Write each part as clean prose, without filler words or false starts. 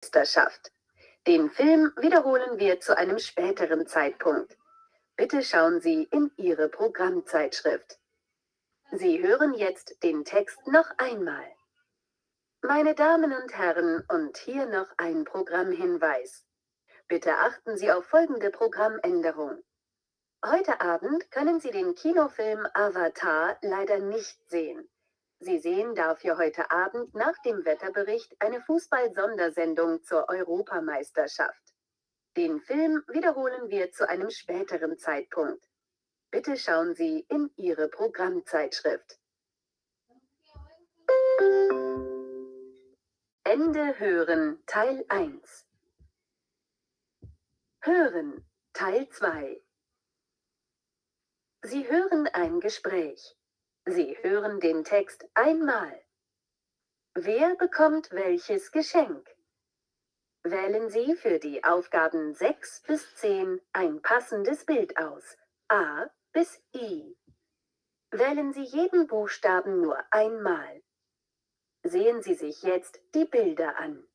Meisterschaft. Den Film wiederholen wir zu einem späteren Zeitpunkt. Bitte schauen Sie in Ihre Programmzeitschrift. Sie hören jetzt den Text noch einmal. Meine Damen und Herren, und hier noch ein Programmhinweis. Bitte achten Sie auf folgende Programmänderung. Heute Abend können Sie den Kinofilm Avatar leider nicht sehen. Sie sehen dafür heute Abend nach dem Wetterbericht eine Fußball-Sondersendung zur Europameisterschaft. Den Film wiederholen wir zu einem späteren Zeitpunkt. Bitte schauen Sie in Ihre Programmzeitschrift. Ende hören Teil 1. Hören Teil 2. Sie hören ein Gespräch. Sie hören den Text einmal. Wer bekommt welches Geschenk? Wählen Sie für die Aufgaben 6 bis 10 ein passendes Bild aus. A bis I. Wählen Sie jeden Buchstaben nur einmal. Sehen Sie sich jetzt die Bilder an.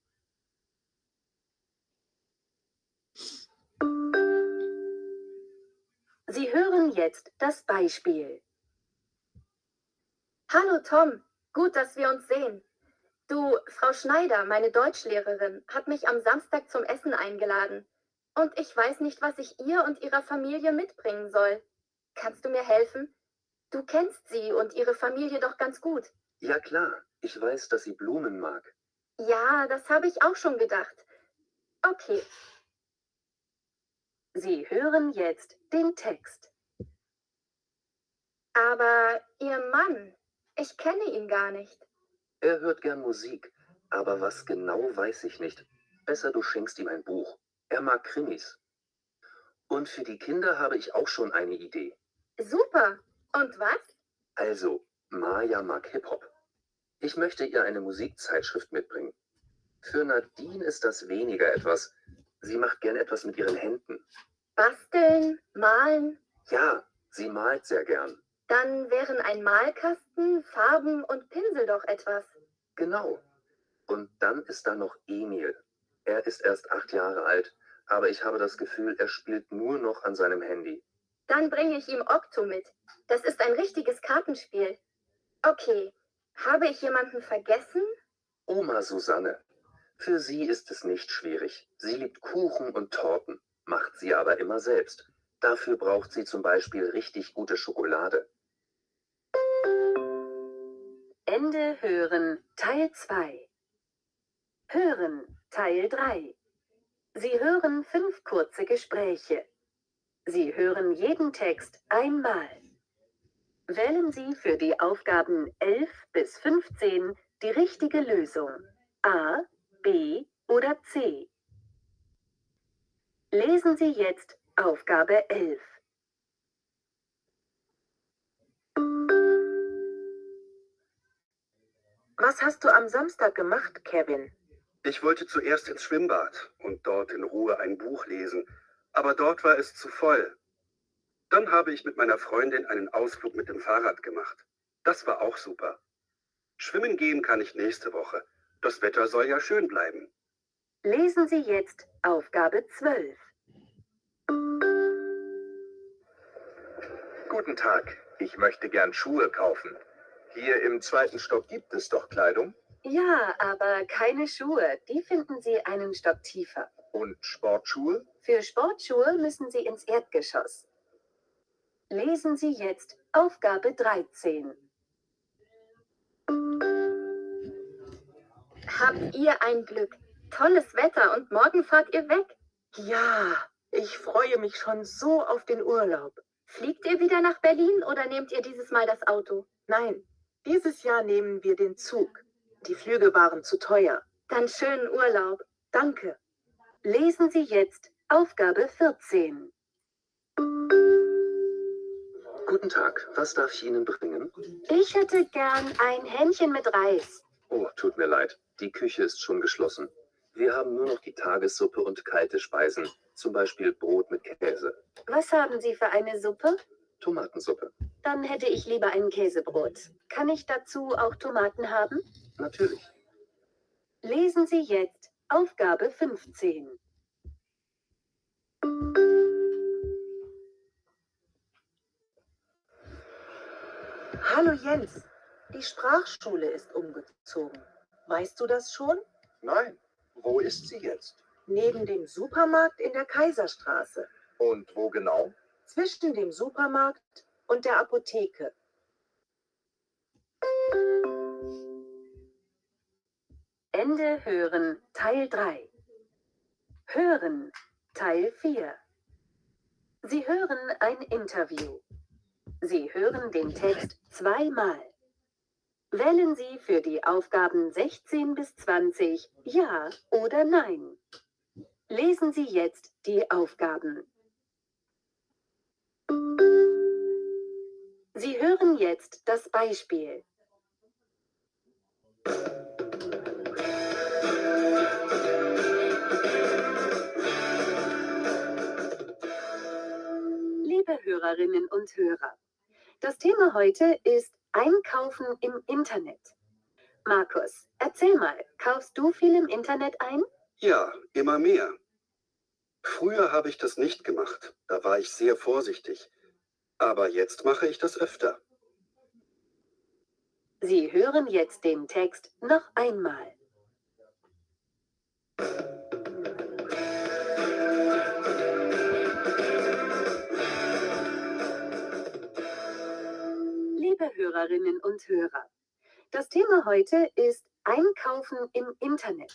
Sie hören jetzt das Beispiel. Hallo Tom, gut, dass wir uns sehen. Du, Frau Schneider, meine Deutschlehrerin, hat mich am Samstag zum Essen eingeladen. Und ich weiß nicht, was ich ihr und ihrer Familie mitbringen soll. Kannst du mir helfen? Du kennst sie und ihre Familie doch ganz gut. Ja klar, ich weiß, dass sie Blumen mag. Ja, das habe ich auch schon gedacht. Okay. Sie hören jetzt den Text. Aber Ihr Mann, ich kenne ihn gar nicht. Er hört gern Musik, aber was genau weiß ich nicht. Besser du schenkst ihm ein Buch. Er mag Krimis. Und für die Kinder habe ich auch schon eine Idee. Super. Und was? Also, Maja mag Hip-Hop. Ich möchte ihr eine Musikzeitschrift mitbringen. Für Nadine ist das weniger etwas. Sie macht gern etwas mit ihren Händen. Basteln, malen? Ja, sie malt sehr gern. Dann wären ein Malkasten, Farben und Pinsel doch etwas. Genau. Und dann ist da noch Emil. Er ist erst 8 Jahre alt, aber ich habe das Gefühl, er spielt nur noch an seinem Handy. Dann bringe ich ihm Okto mit. Das ist ein richtiges Kartenspiel. Okay, habe ich jemanden vergessen? Oma Susanne. Für sie ist es nicht schwierig. Sie liebt Kuchen und Torten, macht sie aber immer selbst. Dafür braucht sie zum Beispiel richtig gute Schokolade. Ende hören Teil 2. Hören Teil 3. Sie hören 5 kurze Gespräche. Sie hören jeden Text einmal. Wählen Sie für die Aufgaben 11 bis 15 die richtige Lösung. A, B oder C. Lesen Sie jetzt Aufgabe 11. Was hast du am Samstag gemacht, Kevin? Ich wollte zuerst ins Schwimmbad und dort in Ruhe ein Buch lesen, aber dort war es zu voll. Dann habe ich mit meiner Freundin einen Ausflug mit dem Fahrrad gemacht. Das war auch super. Schwimmen gehen kann ich nächste Woche. Das Wetter soll ja schön bleiben. Lesen Sie jetzt Aufgabe 12. Guten Tag, ich möchte gern Schuhe kaufen. Hier im 2. Stock gibt es doch Kleidung. Ja, aber keine Schuhe. Die finden Sie einen Stock tiefer. Und Sportschuhe? Für Sportschuhe müssen Sie ins Erdgeschoss. Lesen Sie jetzt Aufgabe 13. Habt ihr ein Glück. Tolles Wetter und morgen fahrt ihr weg. Ja, ich freue mich schon so auf den Urlaub. Fliegt ihr wieder nach Berlin oder nehmt ihr dieses Mal das Auto? Nein, dieses Jahr nehmen wir den Zug. Die Flüge waren zu teuer. Dann schönen Urlaub. Danke. Lesen Sie jetzt Aufgabe 14. Guten Tag, was darf ich Ihnen bringen? Ich hätte gern ein Hähnchen mit Reis. Oh, tut mir leid, die Küche ist schon geschlossen. Wir haben nur noch die Tagessuppe und kalte Speisen, zum Beispiel Brot mit Käse. Was haben Sie für eine Suppe? Tomatensuppe. Dann hätte ich lieber ein Käsebrot. Kann ich dazu auch Tomaten haben? Natürlich. Lesen Sie jetzt Aufgabe 15. Hallo Jens, die Sprachschule ist umgezogen. Weißt du das schon? Nein. Wo ist sie jetzt? Neben dem Supermarkt in der Kaiserstraße. Und wo genau? Zwischen dem Supermarkt und der Apotheke. Ende Hören Teil 3. Hören Teil 4. Sie hören ein Interview. Sie hören den Text zweimal. Wählen Sie für die Aufgaben 16 bis 20 Ja oder Nein. Lesen Sie jetzt die Aufgaben. Sie hören jetzt das Beispiel. Liebe Hörerinnen und Hörer, das Thema heute ist Einkaufen im Internet. Markus, erzähl mal, kaufst du viel im Internet ein? Ja, immer mehr. Früher habe ich das nicht gemacht. Da war ich sehr vorsichtig. Aber jetzt mache ich das öfter. Sie hören jetzt den Text noch einmal. Liebe Hörerinnen und Hörer, das Thema heute ist Einkaufen im Internet.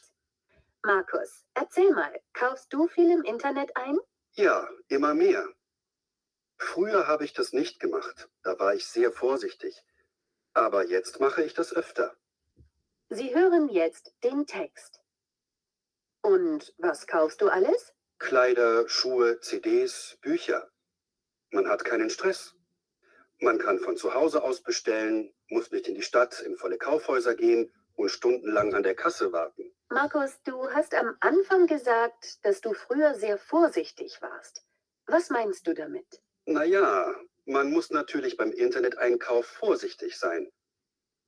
Markus, erzähl mal, kaufst du viel im Internet ein? Ja, immer mehr. Früher habe ich das nicht gemacht. Da war ich sehr vorsichtig. Aber jetzt mache ich das öfter. Sie hören jetzt den Text. Und was kaufst du alles? Kleider, Schuhe, CDs, Bücher. Man hat keinen Stress. Man kann von zu Hause aus bestellen, muss nicht in die Stadt, in volle Kaufhäuser gehen und stundenlang an der Kasse warten. Markus, du hast am Anfang gesagt, dass du früher sehr vorsichtig warst. Was meinst du damit? Naja, man muss natürlich beim Interneteinkauf vorsichtig sein.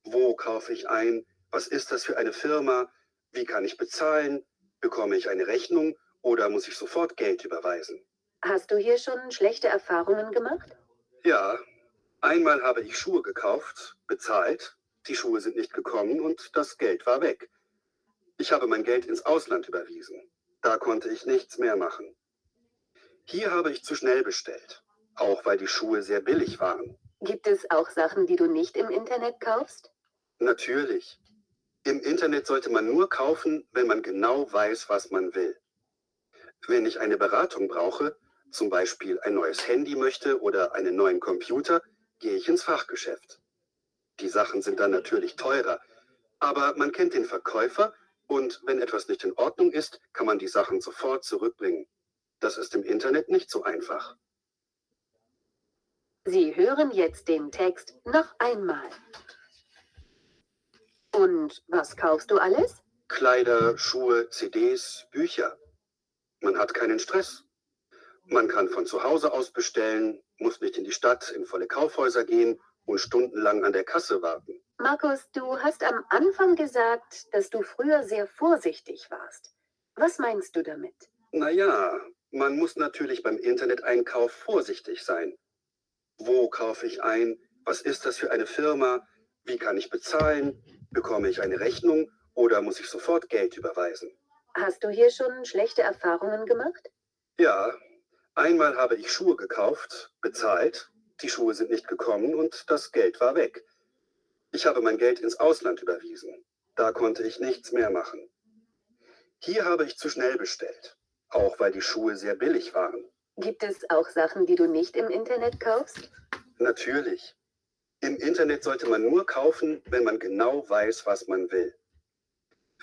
Wo kaufe ich ein? Was ist das für eine Firma? Wie kann ich bezahlen? Bekomme ich eine Rechnung oder muss ich sofort Geld überweisen? Hast du hier schon schlechte Erfahrungen gemacht? Ja, einmal habe ich Schuhe gekauft, bezahlt, die Schuhe sind nicht gekommen und das Geld war weg. Ich habe mein Geld ins Ausland überwiesen. Da konnte ich nichts mehr machen. Hier habe ich zu schnell bestellt, auch weil die Schuhe sehr billig waren. Gibt es auch Sachen, die du nicht im Internet kaufst? Natürlich. Im Internet sollte man nur kaufen, wenn man genau weiß, was man will. Wenn ich eine Beratung brauche, zum Beispiel ein neues Handy möchte oder einen neuen Computer, gehe ich ins Fachgeschäft. Die Sachen sind dann natürlich teurer, aber man kennt den Verkäufer und wenn etwas nicht in Ordnung ist, kann man die Sachen sofort zurückbringen. Das ist im Internet nicht so einfach. Sie hören jetzt den Text noch einmal. Und was kaufst du alles? Kleider, Schuhe, CDs, Bücher. Man hat keinen Stress. Man kann von zu Hause aus bestellen, muss nicht in die Stadt, in volle Kaufhäuser gehen und stundenlang an der Kasse warten. Markus, du hast am Anfang gesagt, dass du früher sehr vorsichtig warst. Was meinst du damit? Naja, man muss natürlich beim Interneteinkauf vorsichtig sein. Wo kaufe ich ein? Was ist das für eine Firma? Wie kann ich bezahlen? Bekomme ich eine Rechnung oder muss ich sofort Geld überweisen? Hast du hier schon schlechte Erfahrungen gemacht? Ja, einmal habe ich Schuhe gekauft, bezahlt, die Schuhe sind nicht gekommen und das Geld war weg. Ich habe mein Geld ins Ausland überwiesen. Da konnte ich nichts mehr machen. Hier habe ich zu schnell bestellt, auch weil die Schuhe sehr billig waren. Gibt es auch Sachen, die du nicht im Internet kaufst? Natürlich. Im Internet sollte man nur kaufen, wenn man genau weiß, was man will.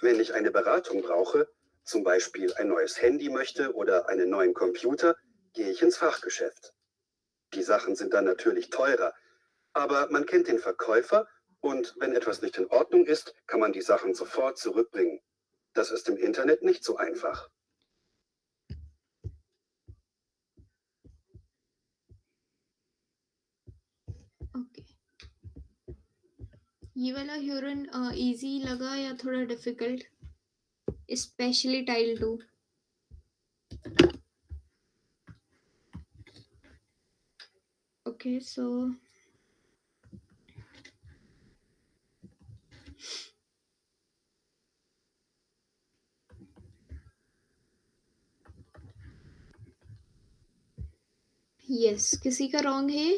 Wenn ich eine Beratung brauche, zum Beispiel ein neues Handy möchte oder einen neuen Computer, gehe ich ins Fachgeschäft. Die Sachen sind dann natürlich teurer, aber man kennt den Verkäufer und wenn etwas nicht in Ordnung ist, kann man die Sachen sofort zurückbringen. Das ist im Internet nicht so einfach. Okay ये वाला Hurun easy लगा या थोड़ा difficult? especially tile 2. Okay, so yes, किसी का wrong है?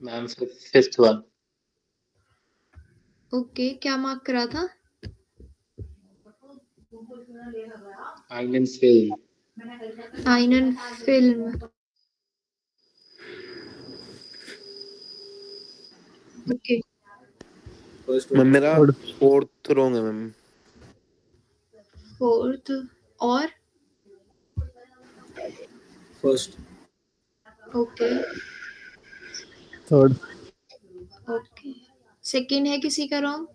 Ma'am fifth one. Okay, क्या mark करा था? Einen Film. Einen Film. Okay, ma'am मेरा फोर्थ रॉन्ग है मैम. फोर्थ और first. Okay third. Okay, second है किसी का रॉन्ग?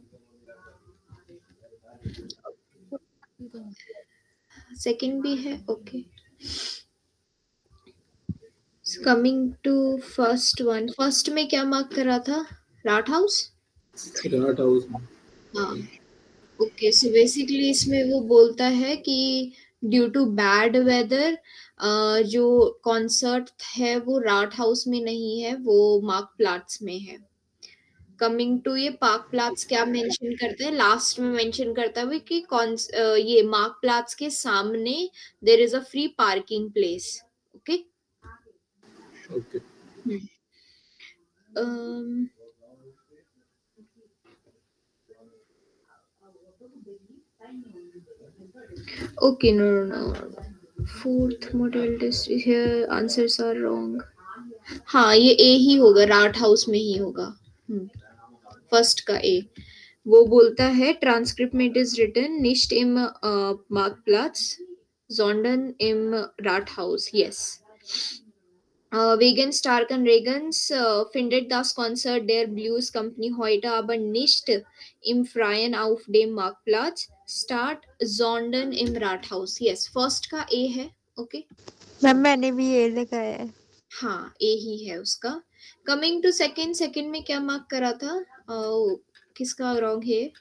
सेकंड भी है. Okay, coming to first one. First में क्या मार्क करा था? राट हाउस. राट हाउस. हाँ, ओके. सो बेसिकली इसमें वो बोलता है कि ड्यू टू बैड वेदर जो कॉन्सर्ट है वो राट हाउस में नहीं है, वो मार्क प्लाट्स में है. कमिंग टू ये पार्क प्लाट्स क्या मेंशन करता है? लास्ट में मेंशन करता है कि ये मार्क प्लाट्स के सामने there is a free parking place. Okay okay. Okay, no. Fourth model test here answers are wrong. हाँ, ये A ही होगा, राट हाउस में ही होगा. फर्स्ट का A. वो बोलता है ट्रांसक्रिप्ट में इट इज रिटन निश्ट इम मार्कप्लाट्स, Sondern im Rathaus. Yes. Wegen starken Regens findet das Konzert der Blues Company heute aber nicht im Freien auf dem Marktplatz statt, sondern im Rathaus. Yes, first का A है. Okay. मैम मैंने भी ये लिखा है. हाँ, A ही है उसका. Coming to second में क्या मार्क करा था? किसका wrong है?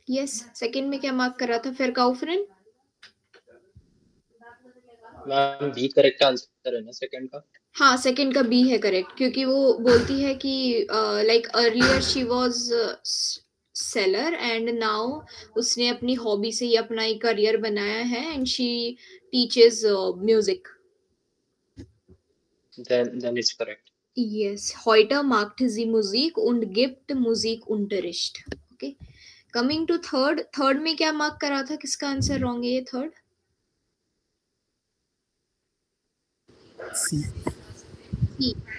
Yes, second में क्या मार्क करा था? फिर Kaufren? Ma'am B correct answer है ना सेकंड का? हाँ, सेकंड का बी है करेक्ट, क्योंकि वो बोलती है कि like earlier she was seller and now उसने अपनी हॉबी से ही अपना एक करियर बनाया है and she teaches music. Then it's correct. Yes, heute macht sie Musik und gibt Musikunterricht. Okay. Coming to third में क्या मार्क करा था? किसका आंसर रॉन्ग है ये third? C.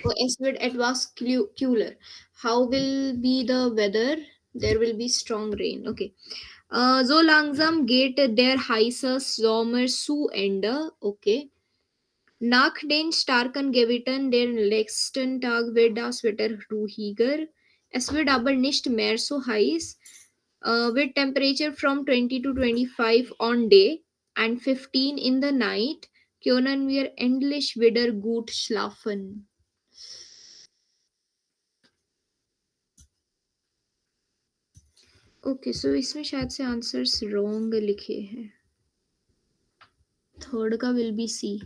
So es wird etwas cooler. How will be the weather? There will be strong rain. Okay. So langsam geht der heiße Sommer zu Ende. Okay. Nach den starken Gewittern der nächsten Tag wird das Wetter ruhiger. Es wird aber nicht mehr so heiß. With temperature from 20 to 25 on day and 15 in the night können wir endlich wieder gut schlafen. Okay, so इसमें शायद से answers wrong लिखे हैं. Third का will be C.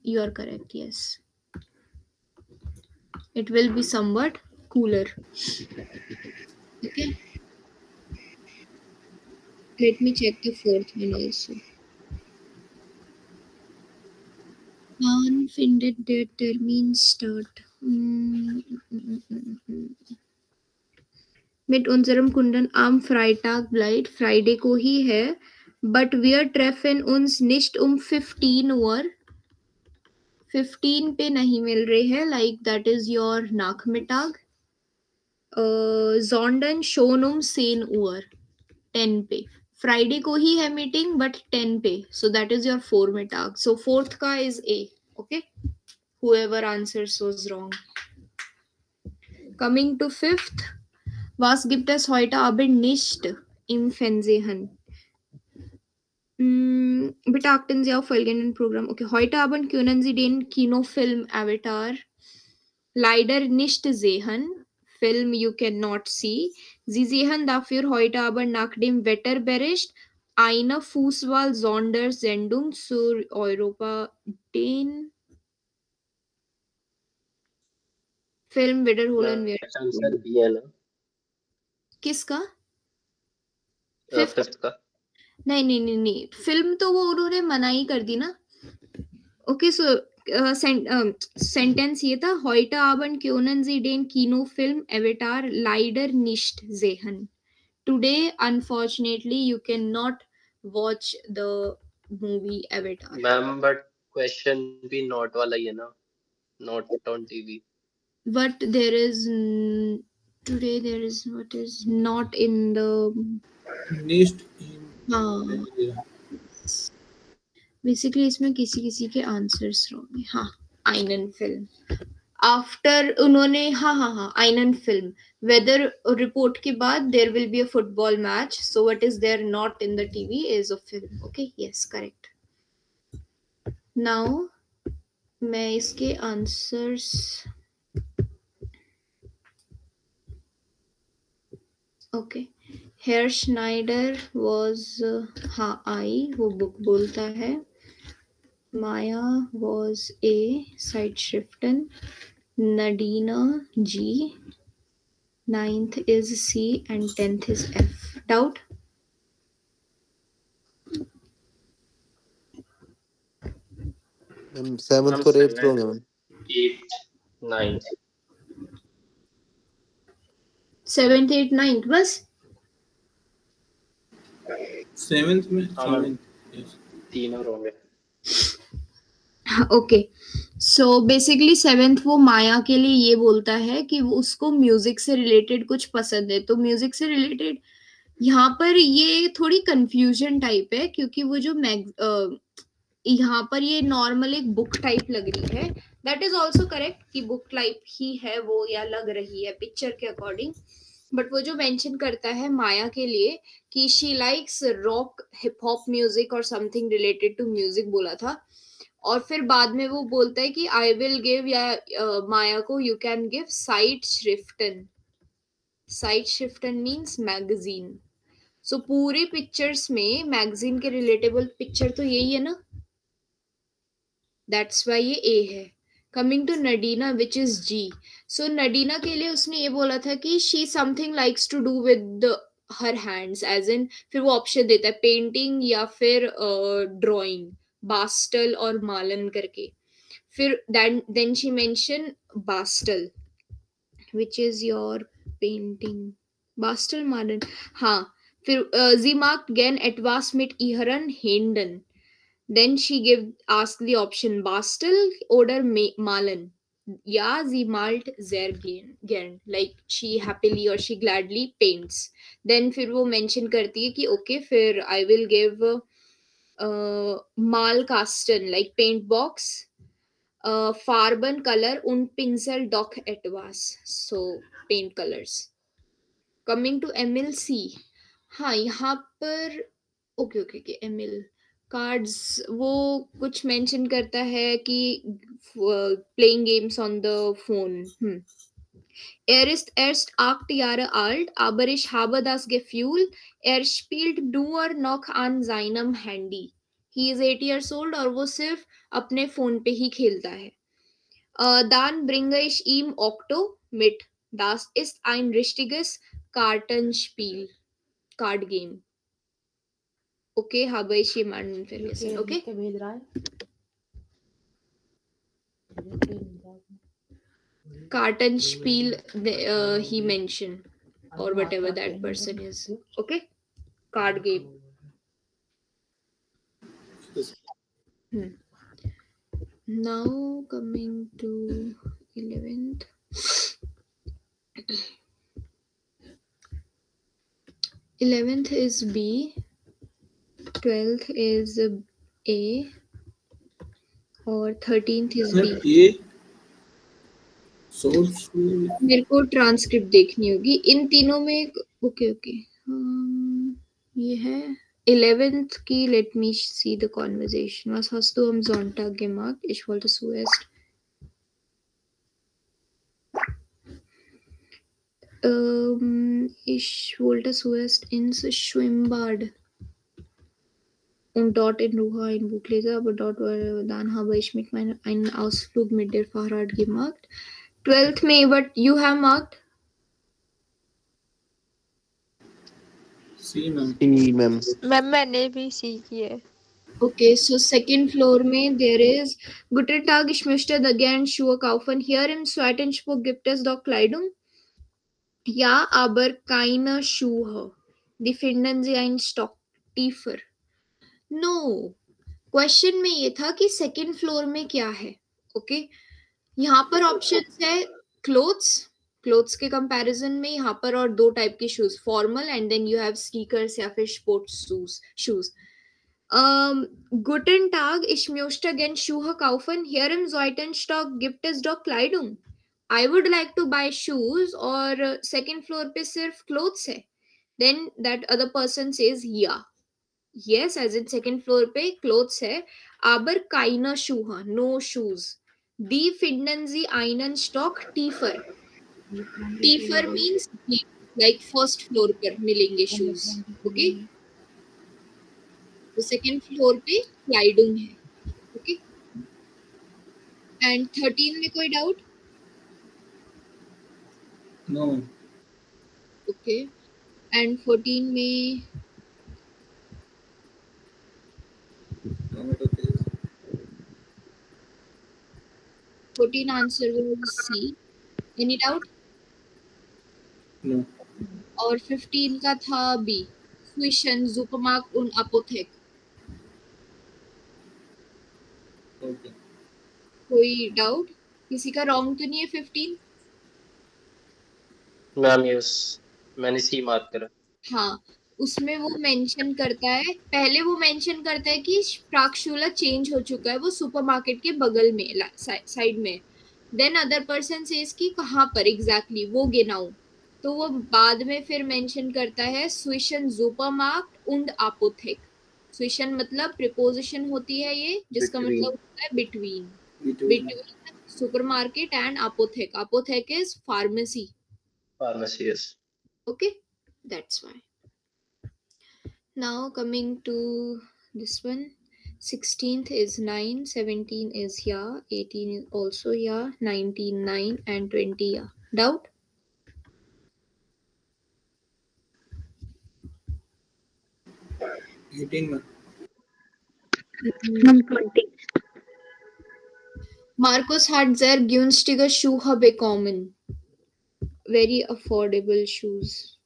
You are correct. Yes, it will be somewhat cooler. Okay, let me check the fourth one also. Wann findet der Termin statt? Mit unserem Kunden am Freitag bleibt. Friday को ही है, but wir treffen uns nicht 15 Uhr. 15 पे नहीं मिल रही है, like that is your Nachmittag. Sondern schon 10 Uhr. 10 पे. Friday को ही है meeting, but 10 पे. So that is your Vormittag. So fourth का is A. Okay. Whoever answers was wrong. Coming to fifth. Was gibt es heute Abend nicht im Fernsehen? Betrachten Sie auf folgenden Programm. Okay, heute Abend können Sie den Kinofilm Avatar leider nicht sehen. Film you cannot see. Sie sehen dafür heute Abend nach dem Wetterbericht eine Fußball-Sondersendung zur Europa. Den Film wiederholen wir. Answer B है ना, किसका? फिफ्थ का। नहीं, फिल्म तो वो उन्होंने मना ही कर दी ना। ओके, सो सेंटेंस ये था, heute Abend können Sie den Kinofilm Avatar leider nicht sehen. Today, unfortunately, you cannot watch the movie Avatar. Ma'am but question भी नॉट वाला ही है ना, not on TV. But there is today there is what is not in the Nicht in basically इसमें किसी के answers wrong है। हाँ, आइनन फिल्म आफ्टर उन्होंने हाँ आइनन फिल्म वेदर रिपोर्ट के बाद there will be a football match, so what is there not in the TV is a film. Okay, yes, correct. Now मैं इसके आंसर्स ओके, हेयर श्नाइडर वॉज हाँ आई, वो बुक बोलता है। माया वॉज ए, साइड शिफ्टन। Nadina G, 9th is C and 10th is F. Doubt? Ma'am 7th और 8th होंगे ma'am. 8th 9th 7th 8th 9th बस 7th में 7th तीनों होंगे। ओके, सो बेसिकली 7th वो माया के लिए ये बोलता है कि वो उसको म्यूजिक से रिलेटेड कुछ पसंद है। तो म्यूजिक से रिलेटेड यहाँ पर ये थोड़ी कंफ्यूजन टाइप है, क्योंकि वो जो यहाँ पर ये नॉर्मल एक बुक टाइप लग रही है। दैट इज ऑल्सो करेक्ट कि बुक टाइप ही है वो, या लग रही है पिक्चर के अकॉर्डिंग। बट वो जो मेंशन करता है माया के लिए कि she likes rock hip hop music और समथिंग रिलेटेड टू म्यूजिक बोला था, और फिर बाद में वो बोलता है कि आई विल गिव, या माया को यू कैन गिव साइड श्रिफ्टन। साइड श्रिफ्टन मीन्स मैगजीन। सो पूरे पिक्चर्स में मैगजीन के रिलेटेबल पिक्चर तो यही है ना, दैट्स वाई ये ए है। Coming to Nadina which is G. So Nadina के लिए उसने ये बोला था कि she something likes to do with her hands, as in फिर वो ऑप्शन देता है पेंटिंग या फिर ड्राइंग, बास्टल और मालन करके। फिर देन शी मेंशन बास्टल विच इज योर पेंटिंग, बास्टल मालन। हाँ, फिर जी मार्क्ड गेन एटवास मिट इहरन हेंडन। Then she asked the option Bastel oder Malen. Ja, sie malt sehr gern. Like she happily or she gladly paints. Then फिर वो mention करती है कि okay, फिर I will give Malkasten, like paint box, Farben color und Pinsel doch etwas. So paint colors. Coming to MLC. हाँ, यहाँ पर okay, ML cards वो कुछ मेंशन करता है कि playing games on the phone. Er ist erst 8 Jahre alt, aber ich habe das Gefühl, er spielt nur noch an seinem Handy. He is 8 years old और वो सिर्फ अपने फोन पे ही खेलता है। Dann bringe ich ihm Octo mit. Das ist ein richtiges Kartenspiel. Card game. Okay, habe ich jemanden vergessen, okay? Kartenspiel, he mentioned, or whatever that person is, okay? Card game. Now coming to 11th. 11th is B. 12th is A और 13th is B. मेरे को ट्रांसक्रिप्ट देखनी होगी इन तीनों में। ओके ये है 11th की, let me see the conversation. Was hast du am Sonntag gemacht? Ich wollte zuerst. Ich wollte zuerst ins Schwimmbad und dort in Ruhe ein Buch lesen, aber dann habe ich mit einen Ausflug mit der Fahrrad gemacht. 12th May, but you have marked? C ma'am C ma'am ma'am मैंने भी सी की है. Okay, so second floor में there is Guten Tag, ich möchte gerne Schuhe kaufen. Hier im zweiten Stock gibt es doch Kleidung. Ja, aber keine Schuhe. Die finden Sie einen Stock tiefer. No. Question में ये था कि second floor में क्या है. ओके, यहाँ पर ऑप्शंस है क्लोथ्स के कंपैरिजन में यहाँ पर और दो टाइप के shoes, formal and then you have sneakers या फिर sports shoes. Guten Tag, ich möchte gerne Schuhe kaufen. Hier im zweiten Stock gibt es doch Kleidung. I would like to buy shoes. और second floor पे सिर्फ clothes है. Then that other person says yeah. Yes, as in second floor पे clothes है. Aber keine Schuhe, no shoes. Die finden Sie einen Stock tiefer. Tiefer means deep, like first floor पर मिलेंगे shoes. Okay. तो second floor पे क्लाइडुंग है. Okay, and 13 में कोई डाउट? नो. ओके, एंड 14 में 14 answer was C. Any doubt? No. और 15 का था B, Zwischen Supermarkt und Apotheke. Okay. कोई डाउट? किसी का रॉन्ग तो नहीं है 15? मैम यस, मैंने सी मार्क करा. हाँ, उसमें वो मेंशन करता है, पहले वो मेंशन करता है कि प्राकशूला चेंज हो चुका है, वो सुपरमार्केट के बगल में साइड में. देन अदर पर्सन सेज कि कहाँ पर एग्जैक्टली वो गिनाऊं, तो वो बाद में फिर मेंशन करता है स्विशन सुपरमार्केट und Apotheke. स्विशन मतलब प्रीपोजिशन होती है ये, जिसका Between. मतलब होता है between supermarket and apotheke. Apotheke is pharmacy. Pharmacy, yes. Okay, that's why. Now coming to this one, 16th is 9, 17 is here, 18 is also here, 19 9 and 20 here. Doubt? Markus hat sehr günstige Schuhe bekommen. Very affordable shoes.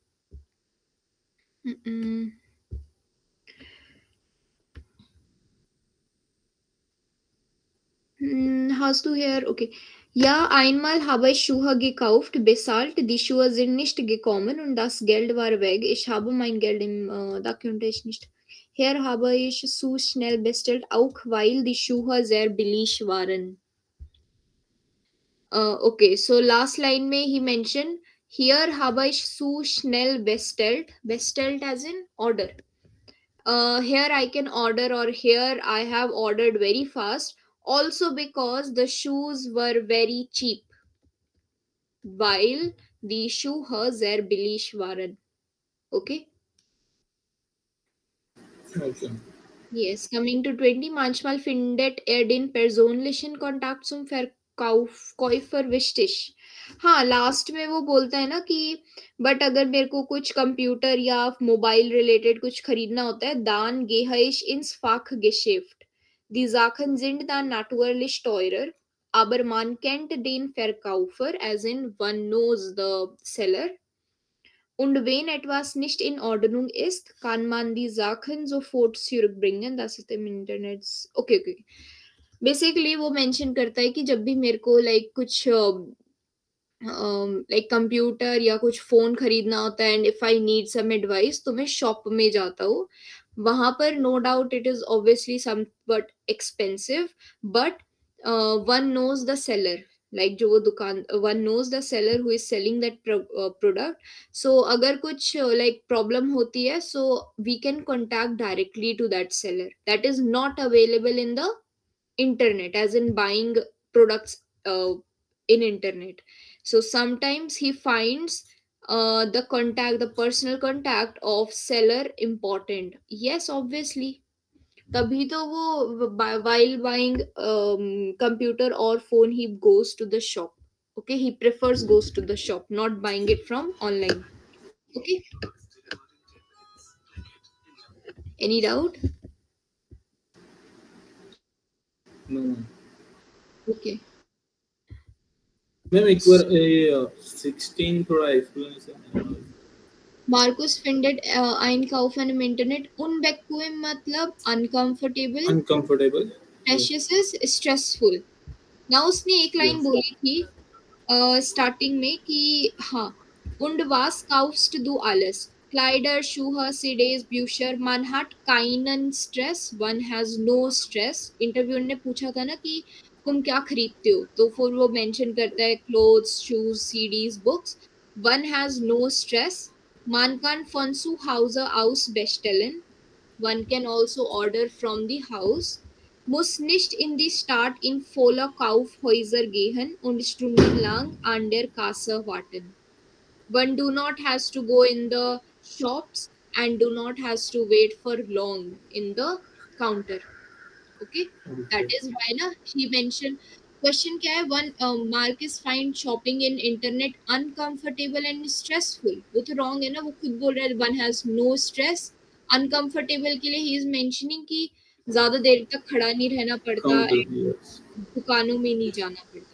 Hast du hier? Okay. Ja, einmal habe ich Schuhe gekauft, bezahlt, die Schuhe sind nicht gekommen und das Geld war weg. Ich habe mein Geld da könnte ich nicht. Hier habe ich zu schnell bestellt, auch weil die Schuhe sehr billig waren. Okay, so last line में he mentioned, here habe ich zu schnell bestellt. Bestellt as in order. Here I can order, or here I have ordered very fast. Also because the shoes were very cheap, while die Schuhe sehr billig waren. Okay? Okay. Yes, coming to 20. Manchmal findet den persönlichen Kontakt zum Verkäufer wichtig. हाँ, लास्ट में वो बोलता है ना कि बट अगर मेरे को कुछ कंप्यूटर या मोबाइल रिलेटेड कुछ खरीदना होता है, dann gehe ich ins Fachgeschäft. Die Sachen sind dann natürlich teurer, aber man kennt den Verkäufer, as in one knows the seller. Und wenn etwas nicht in Ordnung ist, kann man die Sachen sofort zurückbringen. Das ist im Internet. Okay. Basically वो mention करता है कि जब भी मेरे को like कुछ like computer या कुछ फोन खरीदना होता है and if I need some advice, तो मैं शॉप में जाता हूँ. वहां पर no doubt it is obviously somewhat expensive, but one knows the seller. Like जो वो दुकान, one knows the seller who is selling that product. So अगर कुछ लाइक प्रॉब्लम होती है, so we can contact directly to that seller. That is not available in the internet, as in buying products in internet. So sometimes he finds the personal contact of seller important. Yes, obviously. तभी तो वो while buying computer or phone he goes to the shop. Okay, he prefers goes to the shop, not buying it from online. Okay, any doubt? No. Okay. Ma'am एक बार 16 थोड़ा explanation. Marcus findet einkaufen im Internet unbequem मतलब uncomfortable, precious is stressful. Now उसने एक लाइन बोली थी स्टार्टिंग में कि हाँ, und was kaufst du alles? Kleider, Schuhe, CDs, Bücher, man hat keinen Stress, one has no stress. Interviewer ने पूछा था ना कि तुम क्या खरीदते हो, तो फिर वो मेंशन करता है clothes, shoes, CDs, books. One has no stress. Man kann von zu Hause aus bestellen. One can also order from the house. Muss nicht in die Stadt in voller Kaufhäuser gehen und stundenlang an der Kasse warten. One do not has to go in the shops and do not has to wait for long in the counter. Okay, that is why na he mentioned. Question क्या है? One Mark is find shopping in internet uncomfortable and stressful. वो तो wrong है ना, वो खुद बोल रहा है one has no stress. Uncomfortable के लिए he is mentioning कि ज़्यादा देर तक खड़ा नहीं रहना पड़ता, दुकानों में नहीं जाना पड़ता.